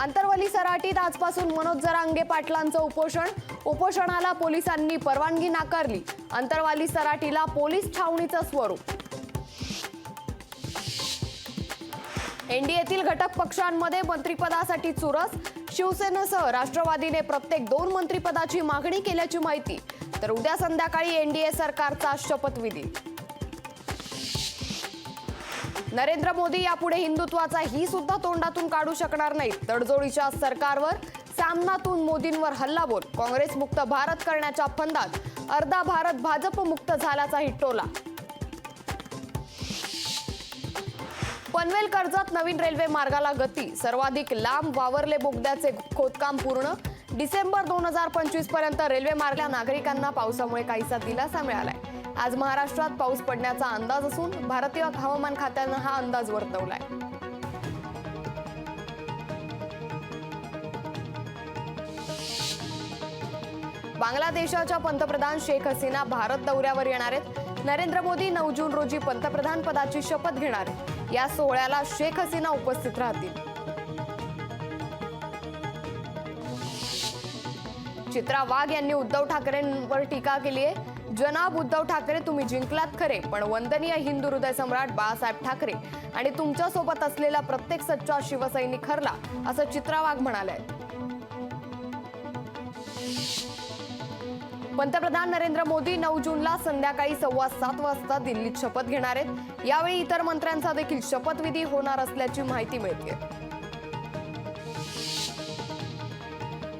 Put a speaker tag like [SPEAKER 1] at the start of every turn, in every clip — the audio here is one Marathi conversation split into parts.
[SPEAKER 1] आंतरवली सराटीत आजपासून मनोज जरांगे पाटलांचं उपोषण. उपोषणाला पोलिसांनी परवानगी नाकारली. आंतरवाली सराटीला पोलीस छावणीचं स्वरूप. एनडीएतील घटक पक्षांमध्ये मंत्रिपदासाठी चुरस. शिवसेनेसह राष्ट्रवादीने प्रत्येक 2 मंत्रिपदाची मागणी केल्याची माहिती. तर उद्या संध्याकाळी एनडीए सरकारचा शपथविधी. नरेंद्र मोदी यापुढे हिंदुत्वाचा ही सुद्धा तोंडातून काढू शकणार नाहीत. तडजोडीच्या सरकारवर सामनातून मोदींवर हल्लाबोल. काँग्रेस मुक्त भारत करण्याच्या फंदात अर्धा भारत भाजप मुक्त झाल्याचा हिट्टोला. पनवेल कर्जत नवीन रेल्वे मार्गाला गती. सर्वाधिक लांब वावरले बोगद्याचे खोदकाम पूर्ण. डिसेंबर 2025 पर्यंत रेल्वे मार्गाला नागरिकांना पावसामुळे काहीसा दिलासा मिळालाय. आज महाराष्ट्रात पाऊस पडण्याचा अंदाज असून भारतीय हवामान खात्यानं हा अंदाज वर्तवलाय. बांगलादेशाच्या पंतप्रधान शेख हसीना भारत दौऱ्यावर येणार आहेत. नरेंद्र मोदी 9 जून रोजी पंतप्रधान पदाची शपथ घेणार आहेत. या सोहळ्याला शेख हसीना उपस्थित राहतील. चित्रा वाघ यांनी उद्धव ठाकरेंवर टीका केली आहे. जनाब उद्धव ठाकरे, तुम्ही जिंकलात खरे, पण वंदनीय हिंदू हृदय सम्राट बाळासाहेब ठाकरे आणि तुमच्या सोबत असलेला प्रत्येक सच्चा शिवसैनिक हरला, असं चित्रा वाघ म्हणाले. पंतप्रधान नरेंद्र मोदी 9 जूनला संध्याकाळी 7:15 वाजता दिल्लीत शपथ घेणार आहेत. यावेळी इतर मंत्र्यांचा देखील शपथविधी होणार असल्याची माहिती मिळते.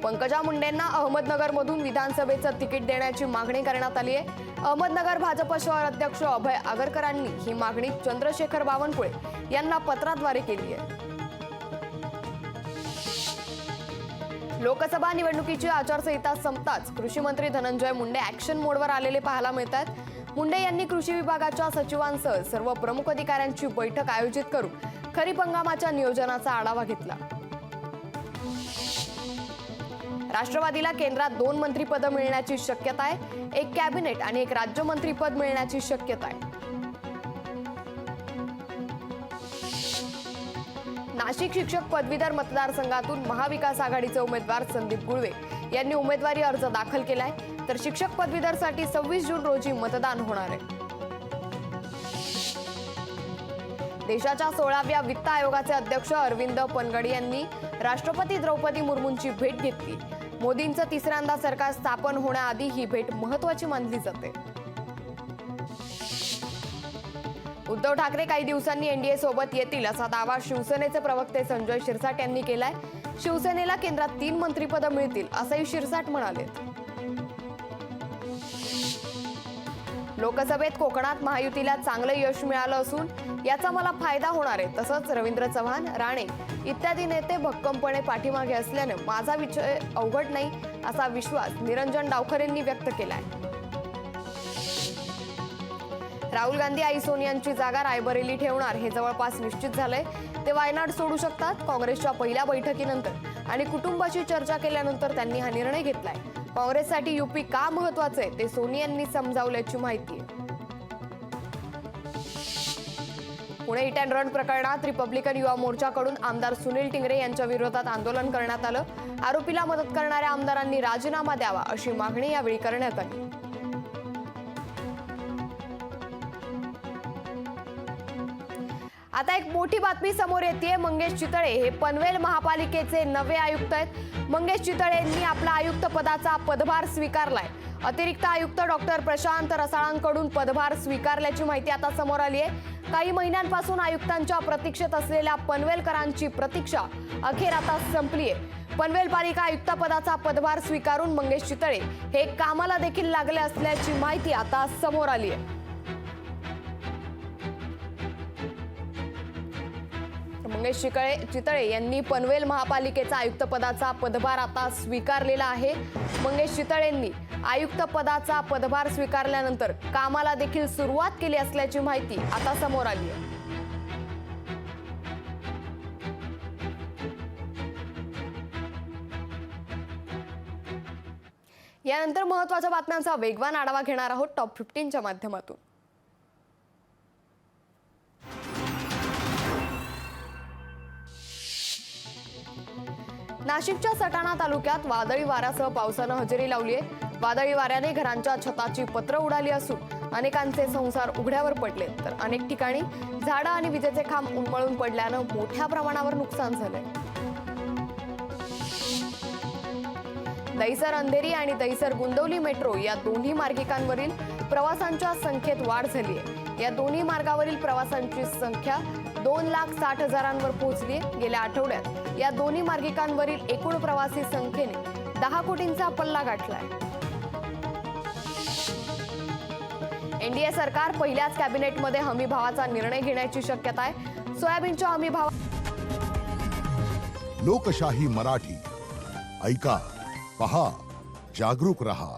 [SPEAKER 1] पंकजा मुंडेंना अहमदनगरमधून विधानसभेचं तिकीट देण्याची मागणी करण्यात आली आहे. अहमदनगर भाजप शहर अध्यक्ष अभय आगरकरांनी ही मागणी चंद्रशेखर बावनकुळे यांना पत्राद्वारे केली आहे. लोकसभा निवडणुकीची आचारसंहिता संपताच कृषी मंत्री धनंजय मुंडे ॲक्शन मोडवर आलेले पाहायला मिळतात. मुंडे यांनी कृषी विभागाच्या सचिवांसह सर्व प्रमुख अधिकाऱ्यांची बैठक आयोजित करून खरीप हंगामाच्या नियोजनाचा आढावा घेतला. राष्ट्रवादीला केंद्रात 2 मंत्रिपदं मिळण्याची शक्यता आहे. 1 कॅबिनेट आणि 1 राज्यमंत्रीपद मिळण्याची शक्यता आहे. नाशिक शिक्षक पदवीधर मतदारसंघातून महाविकास आघाडीचे उमेदवार संदीप गुळवे यांनी उमेदवारी अर्ज दाखल केलाय. तर शिक्षक पदवीधरसाठी 26 जून रोजी मतदान होणार आहे. देशाच्या 16व्या वित्त आयोगाचे अध्यक्ष अरविंद पनगडी यांनी राष्ट्रपती द्रौपदी मुर्मूंची भेट घेतली. मोदींचं तिसऱ्यांदा सरकार स्थापन होण्याआधी ही भेट महत्त्वाची मानली जाते. उद्धव ठाकरे काही दिवसांनी एनडीए सोबत येतील असा दावा शिवसेनेचे प्रवक्ते संजय शिरसाट यांनी केलाय. शिवसेनेला केंद्रात 3 मंत्रिपदं मिळतील असंही शिरसाट म्हणाले. लोकसभेत कोकणात महायुतीला चांगलं यश मिळालं असून याचा मला फायदा होणार आहे. तसंच रवींद्र चव्हाण, राणे इत्यादी नेते भक्कमपणे पाठीमागे असल्याने माझा विजय अवघड नाही असा विश्वास निरंजन डावखरे यांनी व्यक्त केलाय. राहुल गांधी आई सोनियांची जागा रायबरेली ठेवणार हे जवळपास निश्चित झालंय. ते वायनाड सोडू शकतात. काँग्रेसच्या पहिल्या बैठकीनंतर आणि कुटुंबाची चर्चा केल्यानंतर त्यांनी हा निर्णय घेतलाय. काँग्रेससाठी यूपी का महत्वाचं आहे ते सोनियांनी समजावल्याची माहिती आहे. पुणे हिट अँड रन प्रकरणात रिपब्लिकन युवा मोर्चाकडून आमदार सुनील टिंगरे यांच्या विरोधात आंदोलन करण्यात आलं. आरोपीला मदत करणाऱ्या आमदारांनी राजीनामा द्यावा अशी मागणी यावेळी करण्यात आली. आता एक मोठी बातमी समोर येते. मंगेश चितळे हे पनवेल महापालिकेचे नवे आयुक्त आहेत. मंगेश चितळे यांनी आपला आयुक्त पदाचा पदभार स्वीकारलाय. अतिरिक्त आयुक्त डॉक्टर प्रशांत रसाळांकडून पदभार स्वीकारल्याची माहिती आता समोर आली आहे. काही महिन्यांपासून आयुक्तांच्या प्रतीक्षेत असलेल्या पनवेलकरांची प्रतीक्षा अखेर आता संपली आहे. पनवेल पालिका आयुक्त पदाचा पदभार स्वीकारून मंगेश चितळे हे कामाला देखील लागले असल्याची माहिती आता समोर आली आहे. मंगेश चितळे यांनी पनवेल महापालिकेचा आयुक्त पदाचा पदभार आता स्वीकारलेला आहे. मंगेश चितळेंनी आयुक्त पदाचा पदभार स्वीकारल्यानंतर कामाला देखील सुरुवात केली असल्याची माहिती आता समोर आली आहे. यानंतर महत्त्वाच्या बातम्यांचा वेगवान आढावा घेणार आहोत टॉप 15च्या माध्यमातून. नाशिकच्या सटाणा तालुक्यात वादळी वाऱ्यासह पावसानं हजेरी लावली आहे. वादळी वाऱ्याने घरांच्या छताची पत्रं उडाली असून अनेकांचे संसार उघड्यावर पडले, तर अनेक ठिकाणी झाडं आणि विजेचे खांब उन्मळून पडल्यानं मोठ्या प्रमाणावर नुकसान झालंय. दहिसर अंधेरी आणि दहिसर गुंदवली मेट्रो या दोन्ही मार्गिकांवरील प्रवासांच्या संख्येत वाढ झाली आहे. या दोन्ही मार्गावरील प्रवासांची संख्या 2,60,000 पोहोचली आहे. गेल्या आठवड्यात या दोन्ही मार्गिकांवरील एकूण प्रवासी संख्येने 10 कोटींचा पल्ला गाठलाय. एनडीए सरकार पहिल्याच कॅबिनेटमध्ये हमी भावाचा निर्णय घेण्याची शक्यता आहे. सोयाबीनच्या हमी भाव
[SPEAKER 2] लोकशाही मराठी ऐका, पहा, जागरूक रहा.